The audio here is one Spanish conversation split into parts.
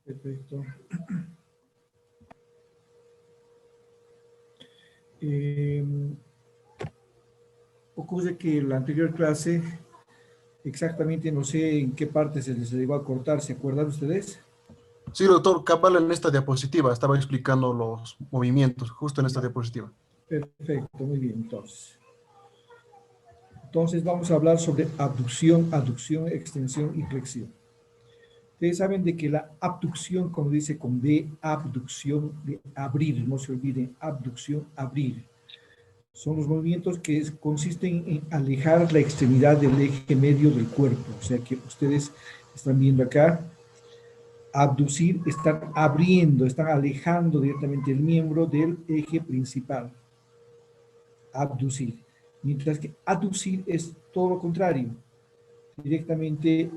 Perfecto. Eh, Ocurre que en la anterior clase, exactamente no sé en qué parte se les llegó a cortar, ¿se acuerdan ustedes? Sí, doctor, cabal en esta diapositiva estaba explicando los movimientos, justo en esta Ya, diapositiva. perfecto, muy bien, entonces. Entonces vamos a hablar sobre abducción, aducción, extensión y flexión. Ustedes saben de que la abducción, como dice con B, abducción, de abrir, no se olviden, abducción, abrir. Son los movimientos que consisten en alejar la extremidad del eje medio del cuerpo. O sea que ustedes están viendo acá, abducir, están abriendo, están alejando directamente el miembro del eje principal. Abducir. Mientras que aducir es todo lo contrario, directamente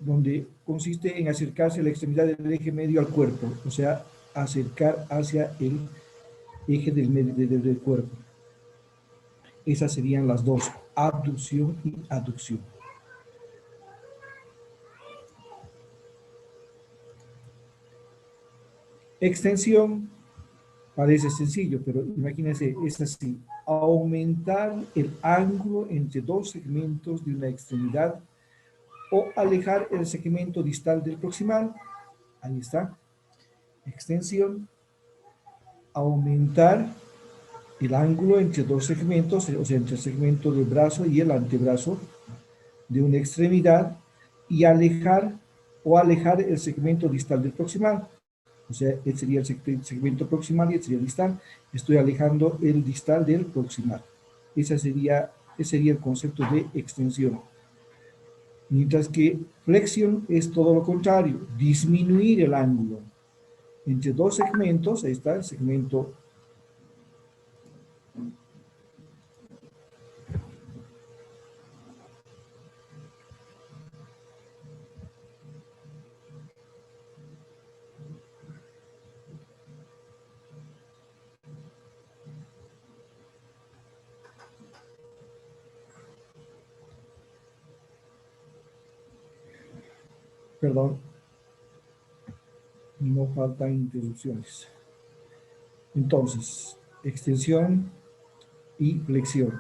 donde consiste en acercarse la extremidad del eje medio al cuerpo, o sea, acercar hacia el eje del cuerpo. Esas serían las dos, abducción y aducción. Extensión parece sencillo, pero imagínense, es así, aumentar el ángulo entre dos segmentos de una extremidad o alejar el segmento distal del proximal. Ahí está. Extensión, aumentar el ángulo entre dos segmentos, o sea, entre el segmento del brazo y el antebrazo de una extremidad y alejar el segmento distal del proximal. O sea, este sería el segmento proximal y este sería el distal. Estoy alejando el distal del proximal. Ese sería el concepto de extensión. Mientras que flexión es todo lo contrario, disminuir el ángulo entre dos segmentos. Ahí está el segmento. Perdón, no faltan interrupciones. Entonces, extensión y flexión.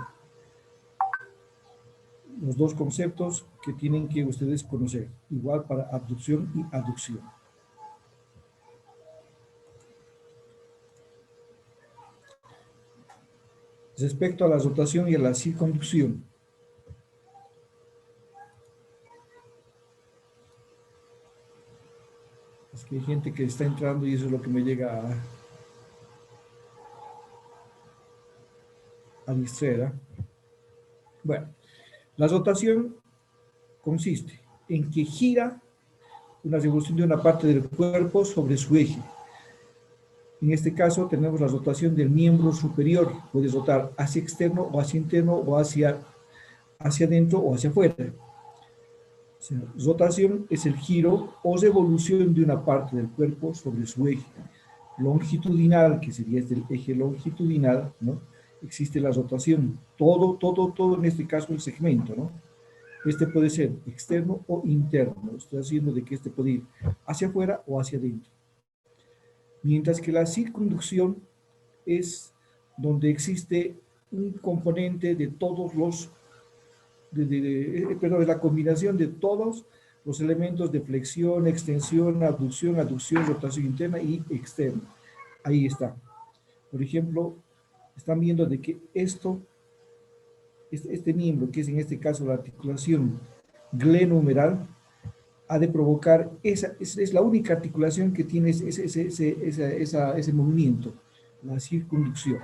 Los dos conceptos que tienen que ustedes conocer, igual para abducción y aducción. Respecto a la rotación y a la circunducción, es que hay gente que está entrando y eso es lo que me llega a distraer, ¿eh? Bueno, la rotación consiste en que gira una revolución de una parte del cuerpo sobre su eje. En este caso tenemos la rotación del miembro superior. Puede rotar hacia externo o hacia interno o hacia adentro o hacia afuera. O sea, rotación es el giro o revolución de una parte del cuerpo sobre su eje. Longitudinal, que sería este el eje longitudinal, ¿no? Existe la rotación. Todo en este caso el segmento, ¿no? Este puede ser externo o interno. Estoy haciendo de que este puede ir hacia afuera o hacia adentro. Mientras que la circunducción es donde existe un componente de todos los, perdón, la combinación de todos los elementos de flexión, extensión, aducción, rotación interna y externa. Ahí está. Por ejemplo, están viendo de que este miembro, que es en este caso la articulación glenohumeral, ha de provocar, es la única articulación que tiene ese movimiento, la circunducción.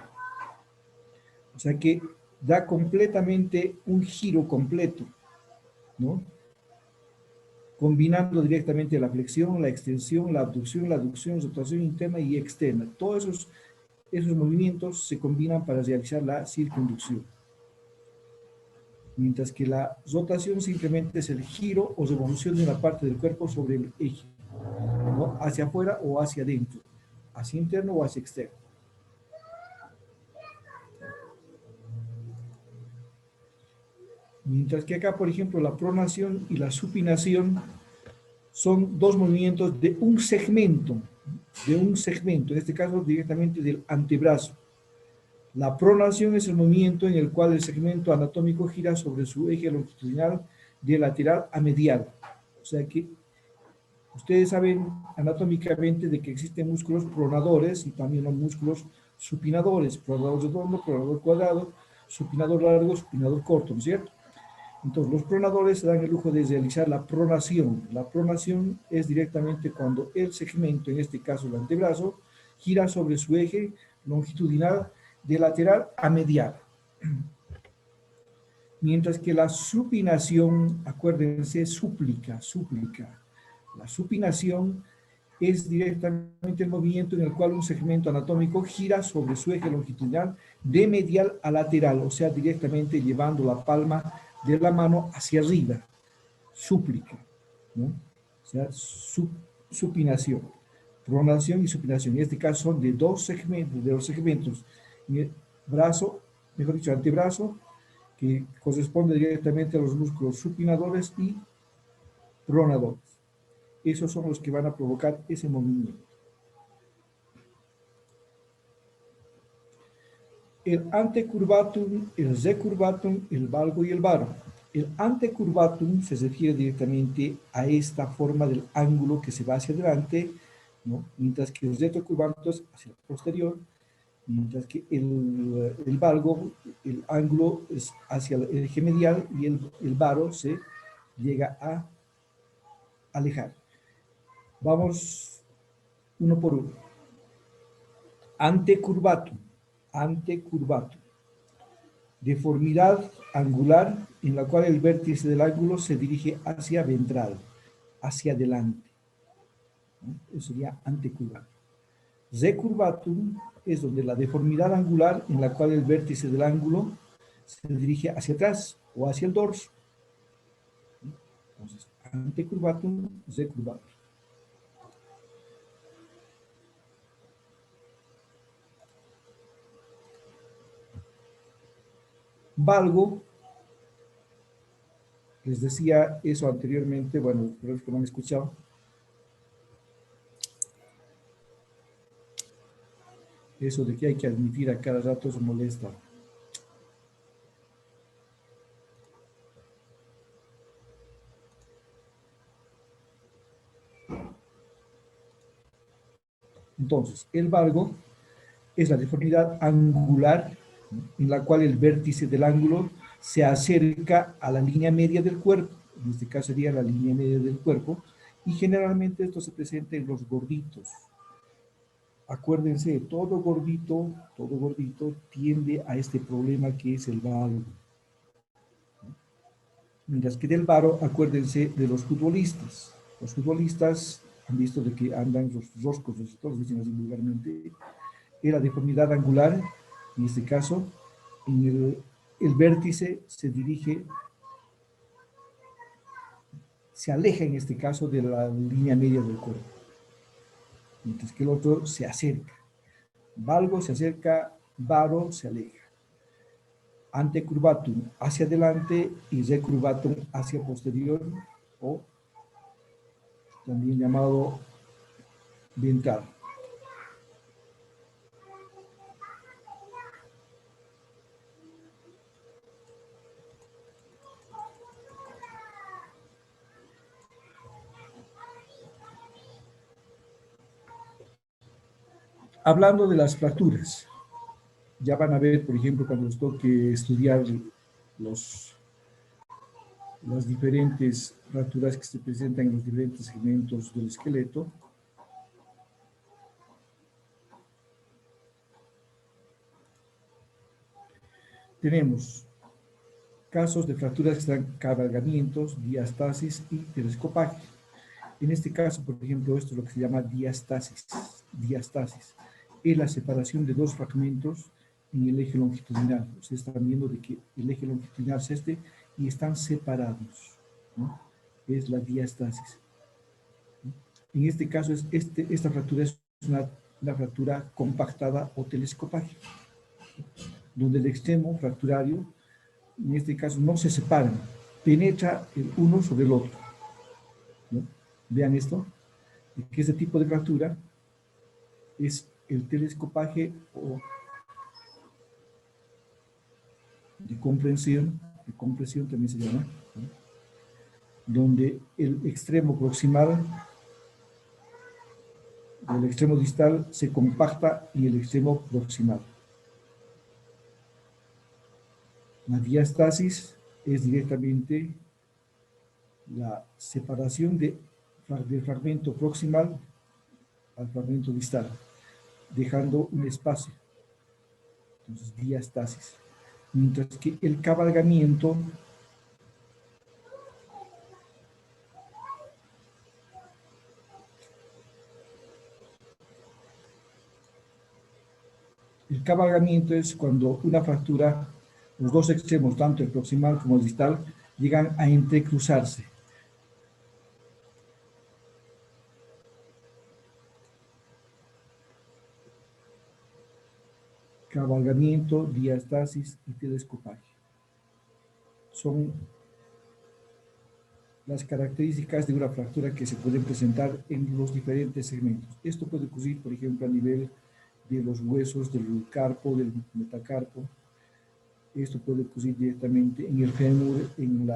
O sea que da completamente un giro completo, ¿no? Combinando directamente la flexión, la extensión, la abducción, la aducción, rotación interna y externa. Todos esos movimientos se combinan para realizar la circunducción. Mientras que la rotación simplemente es el giro o revolución de una parte del cuerpo sobre el eje, ¿no? Hacia afuera o hacia adentro, hacia interno o hacia externo. Mientras que acá, por ejemplo, la pronación y la supinación son dos movimientos de un segmento, en este caso directamente del antebrazo. La pronación es el movimiento en el cual el segmento anatómico gira sobre su eje longitudinal de lateral a medial. O sea que ustedes saben anatómicamente de que existen músculos pronadores y también los músculos supinadores, pronador redondo, pronador cuadrado, supinador largo, supinador corto, ¿no es cierto? Entonces, los pronadores se dan el lujo de realizar la pronación. La pronación es directamente cuando el segmento, en este caso el antebrazo, gira sobre su eje longitudinal de lateral a medial. Mientras que la supinación, acuérdense, súplica. La supinación es directamente el movimiento en el cual un segmento anatómico gira sobre su eje longitudinal de medial a lateral, o sea, directamente llevando la palma de la mano hacia arriba. Súplica, ¿no? O sea, supinación. Pronación y supinación. En este caso son de dos segmentos, de los segmentos. Brazo, mejor dicho, antebrazo, que corresponde directamente a los músculos supinadores y pronadores. Esos son los que van a provocar ese movimiento. El antecurvatum, el recurvatum, el valgo y el varo. El antecurvatum se refiere directamente a esta forma del ángulo que se va hacia adelante, ¿no? Mientras que el retrocurvatum es hacia el posterior, mientras que el valgo, el ángulo es hacia el eje medial y el varo se llega a alejar. Vamos uno por uno. Antecurvatum. Deformidad angular en la cual el vértice del ángulo se dirige hacia ventral, hacia adelante. ¿No? Eso sería antecurvatum. Recurvatum es donde la deformidad angular en la cual el vértice del ángulo se dirige hacia atrás o hacia el dorso. Entonces, antecurvatum, recurvatum. Valgo, les decía eso anteriormente, bueno, creo que no han escuchado. Eso de que hay que admitir a cada rato se molesta. Entonces, el valgo es la deformidad angular en la cual el vértice del ángulo se acerca a la línea media del cuerpo, en este caso sería la línea media del cuerpo, y generalmente esto se presenta en los gorditos. Acuérdense, todo gordito tiende a este problema que es el valgo. Mientras que del varo, acuérdense de los futbolistas. Los futbolistas han visto de que andan los roscos, todos dicen así vulgarmente, la deformidad angular, en este caso, en el vértice se dirige, se aleja en este caso de la línea media del cuerpo, mientras que el otro se acerca. Valgo se acerca, varo se aleja. Antecurvatum hacia adelante y recurvatum hacia posterior, o también llamado ventral. Hablando de las fracturas, ya van a ver, por ejemplo, cuando les toque estudiar las diferentes fracturas que se presentan en los diferentes segmentos del esqueleto. Tenemos casos de fracturas que están cabalgamientos, diastasis y telescopaje. En este caso, por ejemplo, esto es lo que se llama diastasis. Diastasis es la separación de dos fragmentos en el eje longitudinal. Ustedes están viendo de que el eje longitudinal es este y están separados, ¿no? Es la diastasis. En este caso, esta fractura es una fractura compactada o telescopaje, donde el extremo fracturario, en este caso, no se separan, penetra el uno sobre el otro, ¿no? Vean esto, que este tipo de fractura es el telescopaje o de compresión también se llama, ¿no? Donde el extremo proximal del extremo distal se compacta en el extremo proximal. La diastasis es directamente la separación del fragmento proximal al fragmento distal, dejando un espacio. Entonces, diastasis. Mientras que el cabalgamiento es cuando una fractura, los dos extremos, tanto el proximal como el distal, llegan a entrecruzarse. Cabalgamiento, diastasis y telescopaje. Son las características de una fractura que se pueden presentar en los diferentes segmentos. Esto puede ocurrir, por ejemplo, a nivel de los huesos del carpo, del metacarpo. Esto puede ocurrir directamente en el fémur, en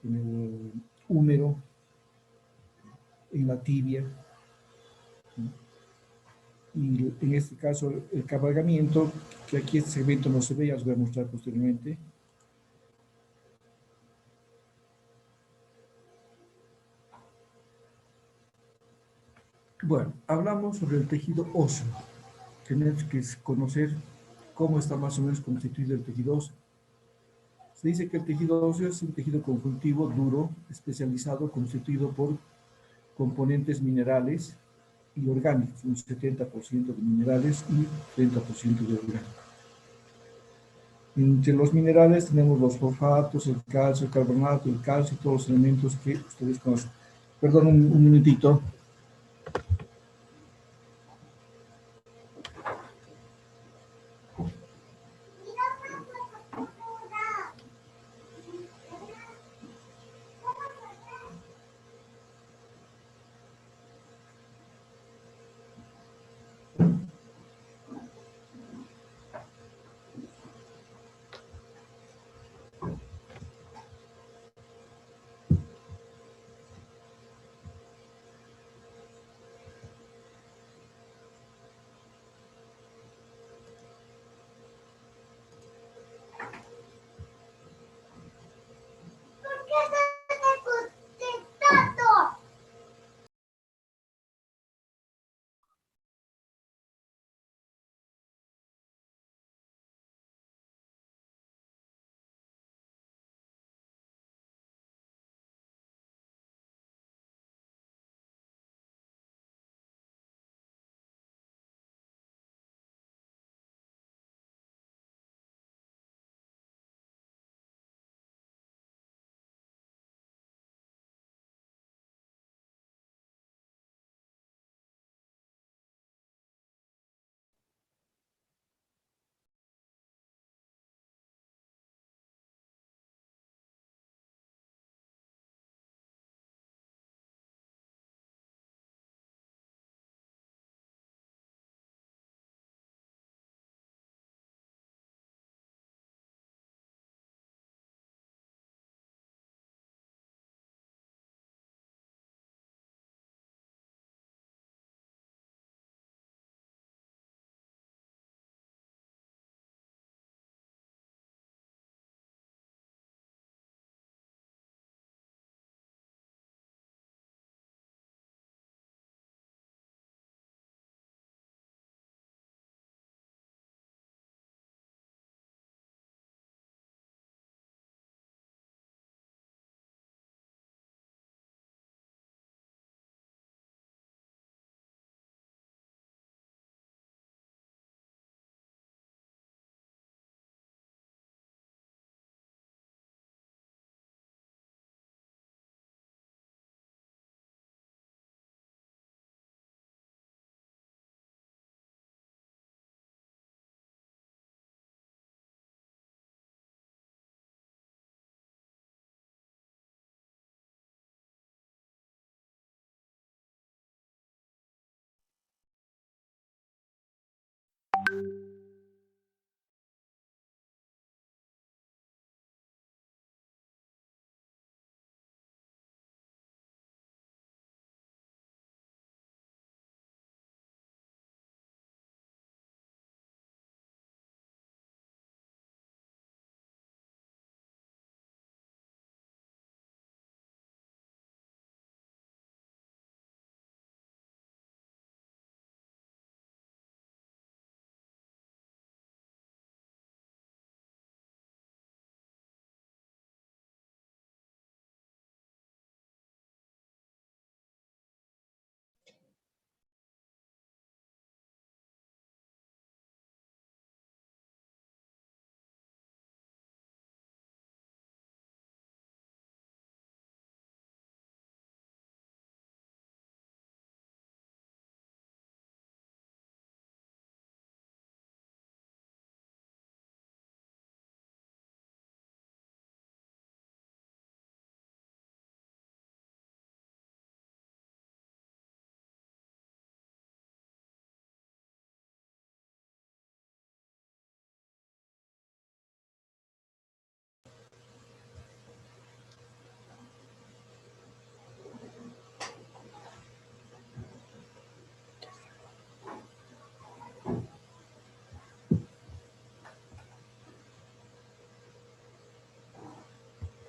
el húmero, en la tibia. Y en este caso, el cabalgamiento, que aquí este segmento no se ve, ya os voy a mostrar posteriormente. Bueno, hablamos sobre el tejido óseo. Tenemos que conocer cómo está más o menos constituido el tejido óseo. Se dice que el tejido óseo es un tejido conjuntivo duro, especializado, constituido por componentes minerales y orgánicos, un 70% de minerales y 30% de orgánicos. Entre los minerales tenemos los fosfatos, el calcio, el carbonato, el calcio y todos los elementos que ustedes conocen. Perdón, un minutito.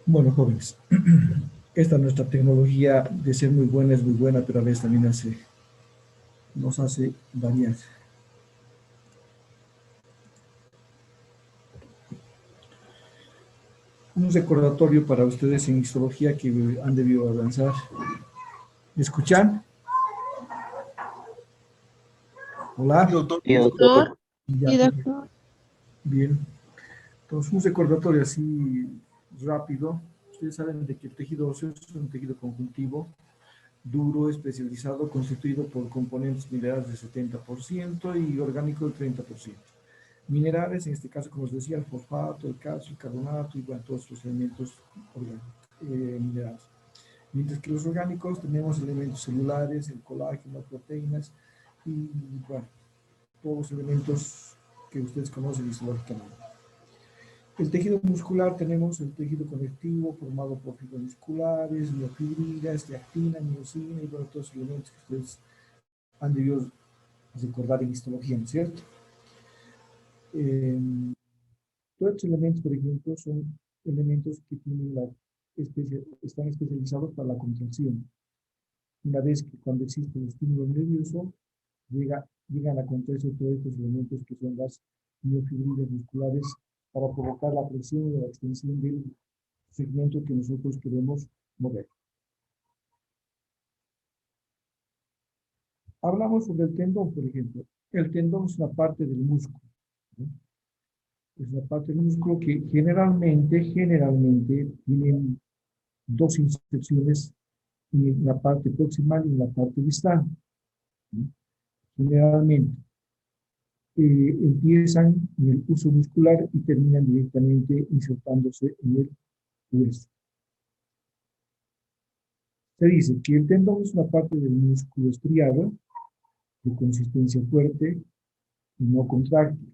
Bueno, jóvenes, esta nuestra tecnología de ser muy buena es muy buena, pero a veces también nos hace variar. Un recordatorio para ustedes en histología que han debido avanzar. ¿Me escuchan? Sí, Hola. doctor. Sí, doctor. Ya, Sí, perfecto. doctor. Bien. Entonces, un recordatorio así rápido. Ustedes saben de que el tejido óseo es un tejido conjuntivo, duro, especializado, constituido por componentes minerales del 70% y orgánicos del 30%. Minerales, en este caso, como os decía, el fosfato, el calcio, el carbonato y bueno, todos los elementos minerales. Mientras que los orgánicos tenemos elementos celulares, el colágeno, proteínas y bueno, todos los elementos que ustedes conocen histológicamente. El tejido muscular tenemos el tejido conectivo formado por fibras musculares, miofibrilas, actina, miosina y bueno, todos los elementos que ustedes han debido recordar en histología, ¿no es cierto? Eh, todos estos elementos, por ejemplo, son elementos que tienen están especializados para la contracción. Una vez que cuando existe el estímulo nervioso, llegan a contraerse todos estos elementos que son las miofibrilas musculares para provocar la presión y la extensión del segmento que nosotros queremos mover. Hablamos sobre el tendón, por ejemplo. El tendón es una parte del músculo, ¿no? Es una parte del músculo que generalmente tienen dos inserciones en la parte proximal y en la parte distal, ¿no? Generalmente empiezan en el uso muscular y terminan directamente insertándose en el hueso. Se dice que el tendón es una parte del músculo estriado, de consistencia fuerte y no contráctil.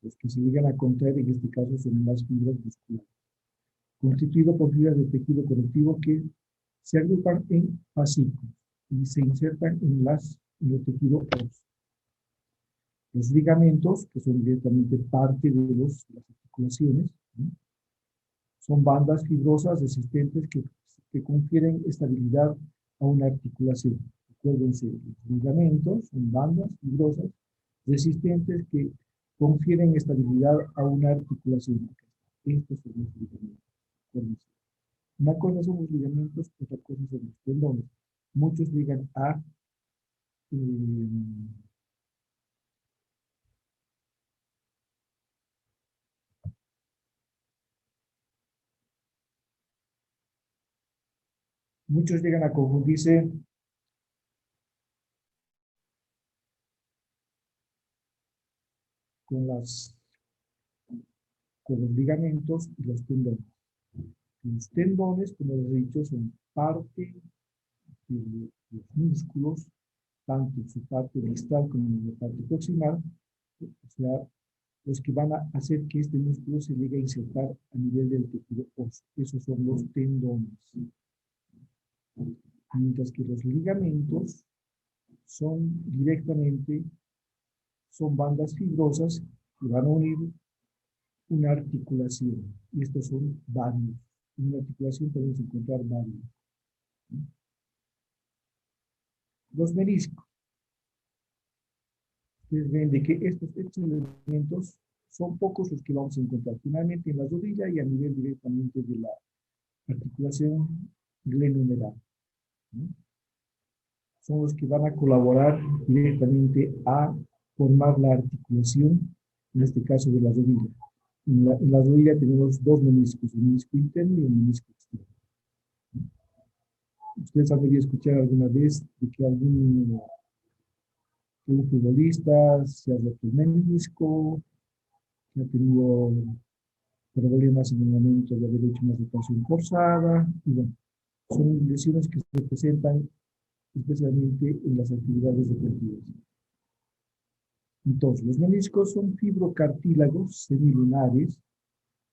Los que se llegan a contraer en este caso son las fibras musculares, constituido por fibras de tejido conectivo que se agrupan en fascículos y se insertan en el tejido óseo. Los ligamentos, que son directamente parte de las articulaciones, ¿no? Son bandas fibrosas resistentes que confieren estabilidad a una articulación. Recuérdense, los ligamentos son bandas fibrosas resistentes que confieren estabilidad a una articulación. Estos son los ligamentos. Una cosa son los ligamentos, otra cosa son los tendones. Muchos llegan a confundirse con, con los ligamentos y los tendones. Los tendones, como les he dicho, son parte de los músculos, tanto en su parte distal como en la parte proximal, o sea, los que van a hacer que este músculo se llegue a insertar a nivel del tejido óseo. Esos son los tendones. Mientras que los ligamentos son son bandas fibrosas que van a unir una articulación. Y estos son varios. En una articulación podemos encontrar varios. Los meniscos. Ustedes ven de que estos elementos son pocos los que vamos a encontrar. Finalmente en la rodilla y a nivel directamente de la articulación glenohumeral, ¿no? Son los que van a colaborar directamente a formar la articulación, en este caso de la rodilla. En la rodilla tenemos dos meniscos, el menisco interno y el menisco externo. Ustedes han debido escuchar alguna vez de que un futbolista se ha roto el menisco, que ha tenido problemas en el momento de haber hecho una rotación forzada, y bueno, son lesiones que se presentan especialmente en las actividades deportivas. Entonces, los meniscos son fibrocartílagos semilunares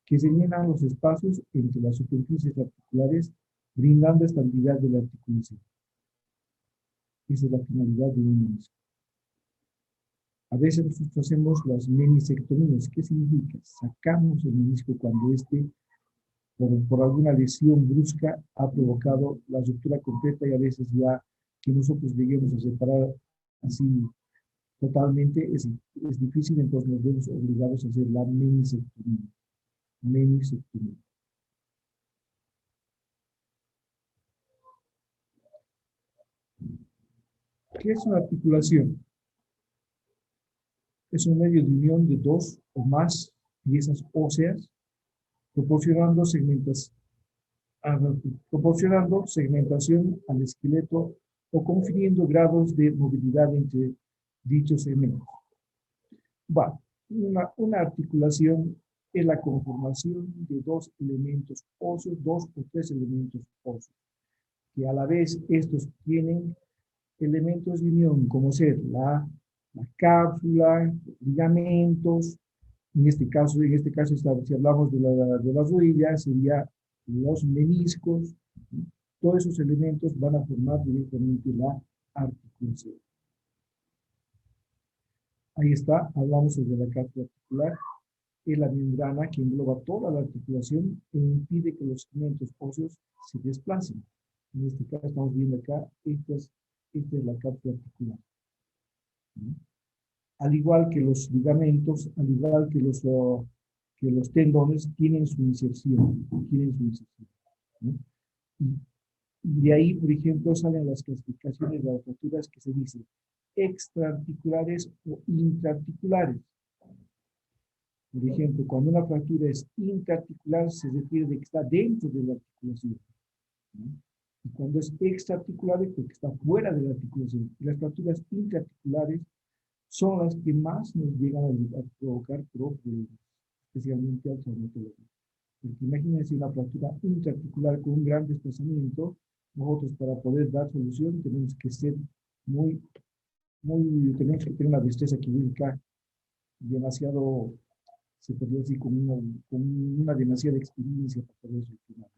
que señalan los espacios entre las superficies articulares, brindando estabilidad de la articulación. Esa es la finalidad de un menisco. A veces nosotros hacemos las menisectomías. ¿Qué significa? Sacamos el menisco cuando por alguna lesión brusca ha provocado la ruptura completa y a veces ya que nosotros lleguemos a separar así totalmente es difícil, entonces nos vemos obligados a hacer la menisectomía. Menisectomía. ¿Qué es una articulación? Es un medio de unión de dos o más piezas óseas proporcionando segmentación al esqueleto o confiriendo grados de movilidad entre dichos segmentos. Bueno, una articulación es la conformación de dos elementos óseos, dos o tres elementos óseos, que a la vez estos tienen elementos de unión, como ser la cápsula, ligamentos, en este caso, si hablamos de las rodillas, sería los meniscos. Todos esos elementos van a formar directamente la articulación. Ahí está, hablamos sobre la cápsula articular, es la membrana que engloba toda la articulación e impide que los segmentos óseos se desplacen. En este caso estamos viendo acá, esta es la cápsula articular. Al igual que los ligamentos, al igual que los tendones, tienen su inserción. ¿No? Y de ahí, por ejemplo, salen las clasificaciones de las fracturas que se dicen extraarticulares o intraarticulares. Por ejemplo, cuando una fractura es intraarticular, se refiere de que está dentro de la articulación. ¿No? Y cuando es extraarticular, es porque está fuera de la articulación. Y las fracturas intraarticulares son las que más nos llegan a provocar problemas, especialmente al traumatología. Porque imagínense una fractura intraarticular con un gran desplazamiento, nosotros para poder dar solución tenemos que ser tenemos que tener una destreza quirúrgica demasiado, se podría decir, con una demasiada experiencia para poder solucionar.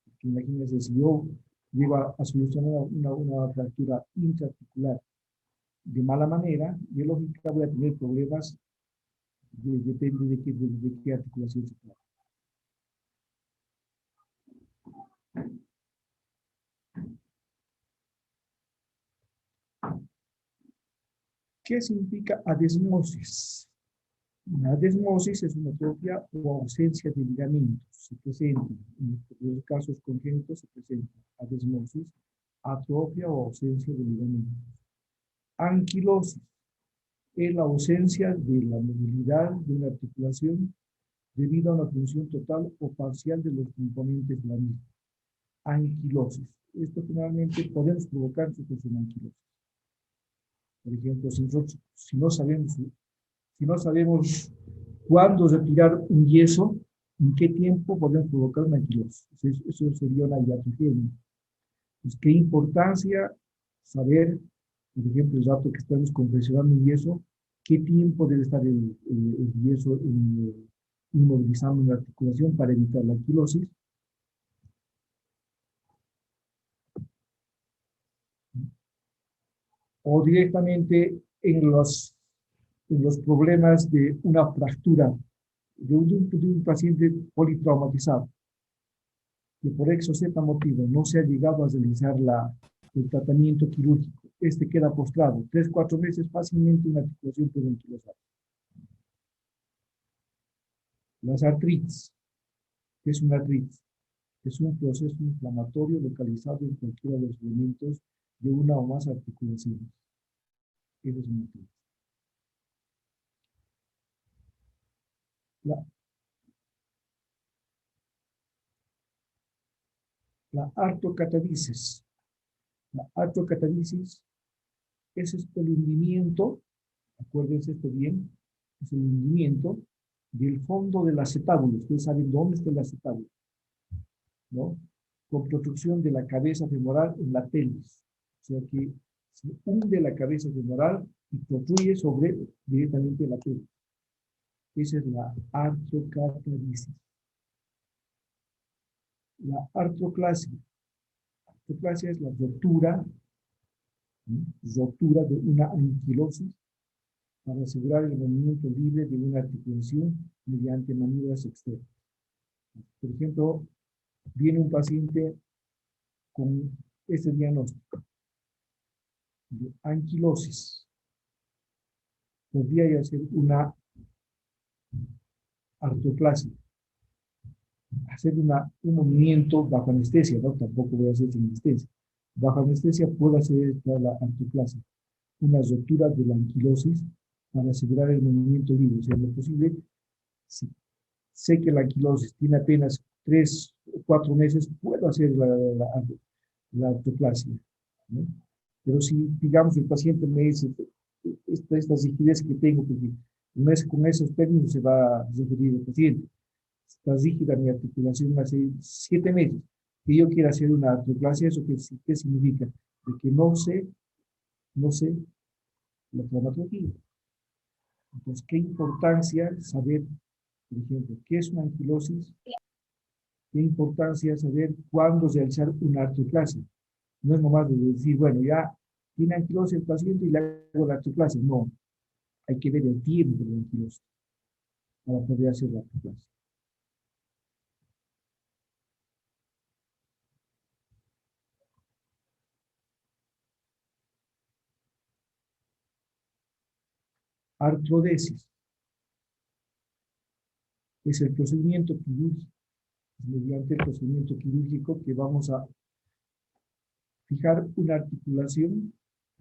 Porque imagínense, si yo llego a solucionar una fractura intraarticular de mala manera, yo lógica voy a tener problemas, depende de qué articulación se trata. ¿Qué significa adesmosis? La adesmosis es una atrofia o ausencia de ligamentos. Se presenta, en los casos congénitos se presenta adesmosis, atrofia o ausencia de ligamentos. Anquilosis es la ausencia de la movilidad de una articulación debido a una función total o parcial de los componentes de la misma. Anquilosis. Esto generalmente podemos provocar situación de anquilosis. Por ejemplo, si no sabemos cuándo retirar un yeso, en qué tiempo podemos provocar una anquilosis. Eso sería una iatrogenia. Pues, ¿qué importancia saber, por ejemplo, el rato que estamos compresionando un yeso, qué tiempo debe estar el yeso inmovilizando una articulación para evitar la anquilosis? O directamente en los problemas de una fractura de un paciente politraumatizado, que por X o Z motivo no se ha llegado a realizar el tratamiento quirúrgico. Este queda postrado 3-4 meses, fácilmente una articulación puede anquilosar. Las artritis. ¿Qué es una artritis? Es un proceso inflamatorio localizado en cualquiera de los elementos de una o más articulaciones. Eso es una artritis. La artrocatalisis. La artrocatalisis es el hundimiento, acuérdense esto bien, es el hundimiento del fondo del acetábulo. Ustedes saben dónde está el acetábulo, ¿no? Con protrusión de la cabeza femoral en la pelvis. O sea que se hunde la cabeza femoral y protruye directamente la pelvis. Esa es la artrocatalisis. La artroclasia. La artroclasia es la rotura de una anquilosis para asegurar el movimiento libre de una articulación mediante maniobras externas. Por ejemplo, viene un paciente con este diagnóstico de anquilosis. Podría hacer una artroplasia, hacer un movimiento bajo anestesia, ¿no? Tampoco voy a hacer sin anestesia. Bajo anestesia puedo hacer la artroplasia, una rotura de la anquilosis para asegurar el movimiento libre. O sea, lo posible, si sé que la anquilosis tiene apenas 3 o 4 meses, puedo hacer la artroplasia, ¿no? Pero si, digamos, el paciente me dice, esta rigidez que tengo, porque no es con esos términos se va a referir el paciente. Está rígida mi articulación hace 7 meses. Que yo quiera hacer una artroplasia, ¿eso qué significa? De que no sé la traumatología. Entonces, ¿qué importancia saber, por ejemplo, qué es una anquilosis? ¿Qué importancia saber cuándo realizar una artroplasia? No es nomás de decir, bueno, ya tiene anquilosis el paciente y le hago la artroplasia. No, hay que ver el tiempo de la anquilosis para poder hacer la artroplasia. Artrodesis es el procedimiento quirúrgico, mediante el procedimiento quirúrgico que vamos a fijar una articulación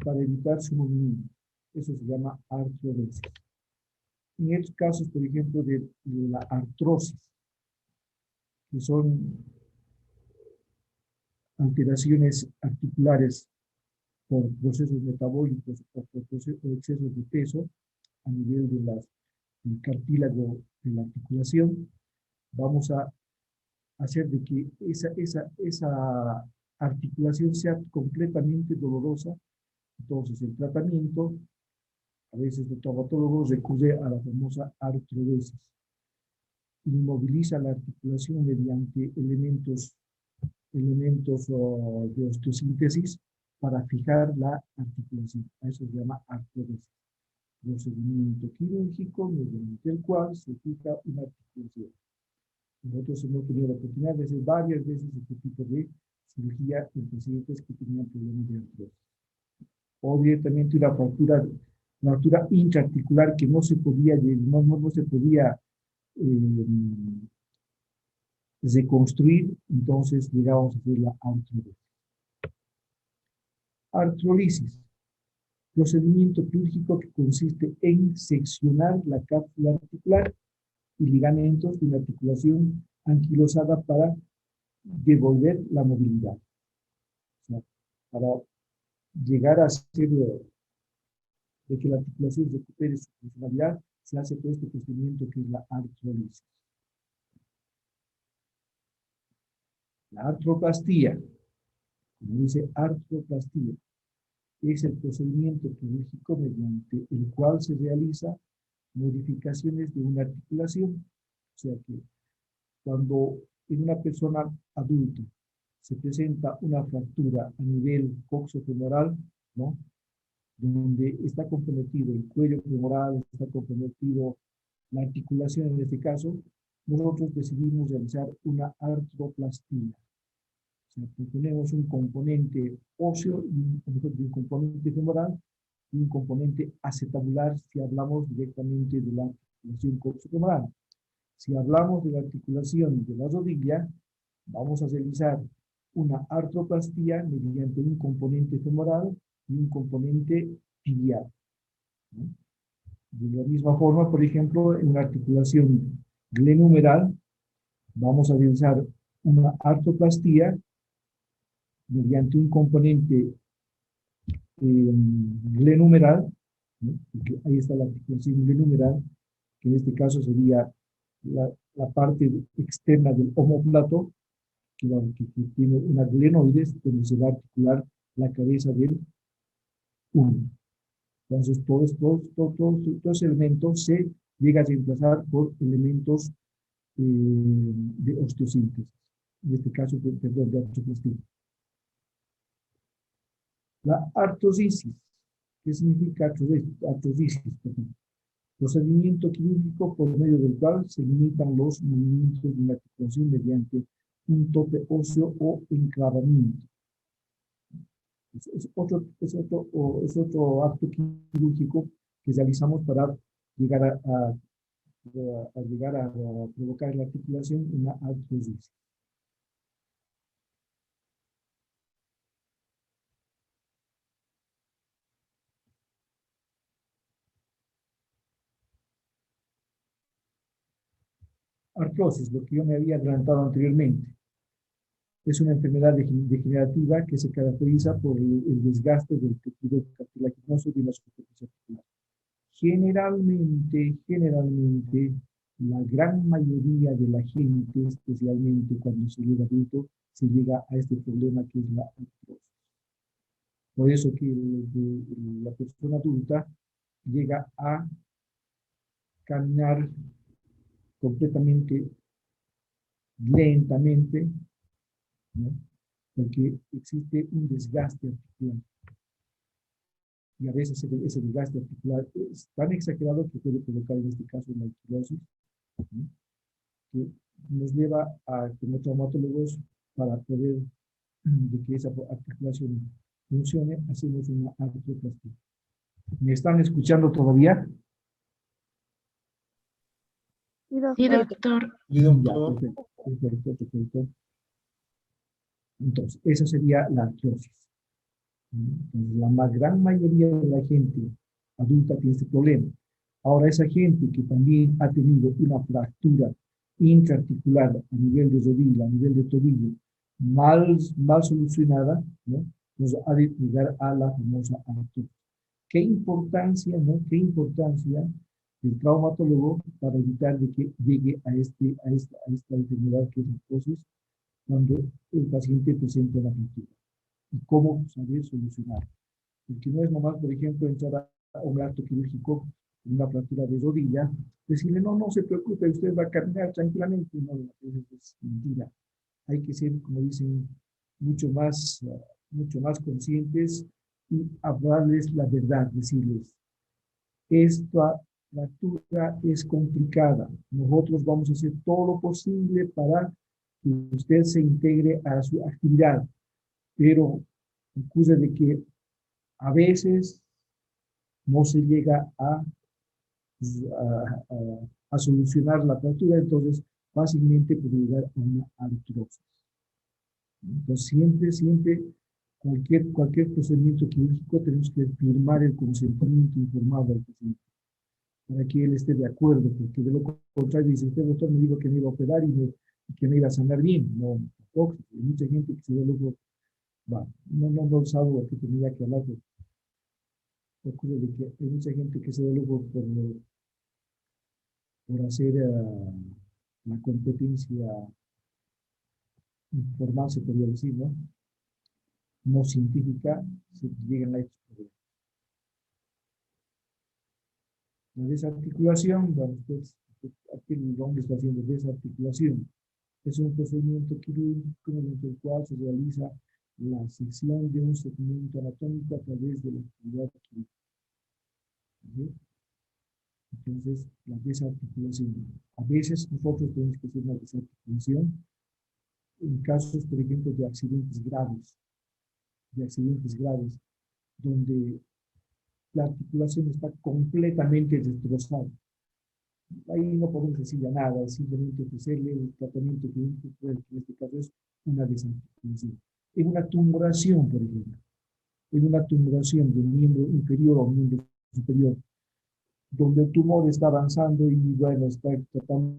para evitar su movimiento. Eso se llama artrodesis. En estos casos, por ejemplo, de la artrosis, que son alteraciones articulares por procesos metabólicos o por excesos de peso a nivel del cartílago de la articulación, vamos a hacer de que esa articulación sea completamente dolorosa. Entonces, el tratamiento, a veces el traumatólogo recurre a la famosa artrodesis. Inmoviliza la articulación mediante elementos de osteosíntesis para fijar la articulación. A eso se llama artrodesis. Procedimiento quirúrgico mediante el cual se fija una articulación. Nosotros hemos tenido la oportunidad de hacer varias veces este tipo de cirugía en pacientes que tenían problemas de artrosis. O directamente una fractura intraarticular que no se podía reconstruir, entonces llegamos a hacer la artrodesis. Artrolisis, procedimiento quirúrgico que consiste en seccionar la cápsula articular y ligamentos de una articulación anquilosada para devolver la movilidad. O sea, para llegar a ser de que la articulación recupere su funcionalidad, se hace todo este procedimiento que es la artrolisis. La artroplastía, como dice artroplastía, es el procedimiento quirúrgico mediante el cual se realiza modificaciones de una articulación. O sea que cuando en una persona adulta se presenta una fractura a nivel coxofemoral, ¿no? Donde está comprometido el cuello femoral, está comprometido la articulación en este caso, nosotros decidimos realizar una artroplastía. O sea, tenemos un componente óseo, un componente femoral y un componente acetabular si hablamos directamente de la articulación coxofemoral. Si hablamos de la articulación de la rodilla, vamos a realizar una artroplastía mediante un componente femoral y un componente tibial, ¿no? De la misma forma, por ejemplo, en una articulación glenumeral, vamos a realizar una artroplastía mediante un componente glenumeral, ¿no? Ahí está la articulación glenumeral, que en este caso sería la parte externa del omóplato, que tiene una glenoides, donde se va a articular la cabeza del uno. Entonces, todos estos elementos se llegan a reemplazar por elementos de osteosíntesis. En este caso, perdón, de artroplastía. La artrosis. ¿Qué significa artrosis? Procedimiento quirúrgico por medio del cual se limitan los movimientos de la articulación mediante un tope óseo o enclavamiento. Es otro acto quirúrgico que realizamos para llegar a provocar en la articulación una artrosis. Artrosis, lo que yo me había adelantado anteriormente, es una enfermedad degenerativa que se caracteriza por el desgaste del tejido cartilaginoso de la superficie articular. Generalmente, la gran mayoría de la gente, especialmente cuando se llega adulto, se llega a este problema que es la artrosis. Por eso que la persona adulta llega a caminar completamente lentamente, ¿no? Porque existe un desgaste articular. Y a veces ese desgaste articular es tan exagerado que puede provocar en este caso una artrosis, ¿no? Que nos lleva a, como traumatólogos, para poder de que esa articulación funcione, hacemos una artroplastia. ¿Me están escuchando todavía? Sí, doctor. Sí, Ya, doctor. perfecto. Entonces, esa sería la artrosis. Entonces, la gran mayoría de la gente adulta tiene este problema. Ahora, esa gente que también ha tenido una fractura intraarticular a nivel de rodilla, a nivel de tobillo, mal solucionada, ¿no? Nos ha de llegar a la famosa artrosis. ¿Qué importancia, no? ¿Qué importancia el traumatólogo para evitar de que llegue a esta enfermedad que es la artrosis cuando el paciente presenta una fractura? ¿Y cómo saber solucionar? Porque no es nomás, por ejemplo, entrar a un acto quirúrgico con una fractura de rodilla, decirle, no se preocupe, usted va a caminar tranquilamente. No, es mentira. Hay que ser, como dicen, mucho más conscientes y hablarles la verdad, decirles, esta fractura es complicada. Nosotros vamos a hacer todo lo posible para que usted se integre a su actividad, pero ocurre de que a veces no se llega a solucionar la fractura, entonces fácilmente puede llegar a una artrosis. Entonces siempre, cualquier procedimiento quirúrgico tenemos que firmar el consentimiento informado al paciente para que él esté de acuerdo, porque de lo contrario dice, usted doctor me dijo que me iba a operar y que me iba a sanar bien. No, tampoco. Hay mucha gente que se ve luego, no sabe lo que tenía que hablar. Ocurre de que hay mucha gente que se ve luego por hacer la competencia informal, se podría decir, ¿no? No científica, se llegan a estos problemas. La desarticulación, bueno, pues, aquí el hombre está haciendo desarticulación. Es un procedimiento quirúrgico mediante el cual se realiza la sección de un segmento anatómico a través de la actividad quirúrgica. ¿Sí? Entonces, la desarticulación. A veces nosotros tenemos que hacer una desarticulación en casos, por ejemplo, de accidentes graves, donde la articulación está completamente destrozada. Ahí no podemos decir ya nada, simplemente ofrecerle el tratamiento que en este caso es una desarticulación. En una tumoración, por ejemplo, en una tumoración del miembro inferior o miembro superior, donde el tumor está avanzando y bueno, está tratando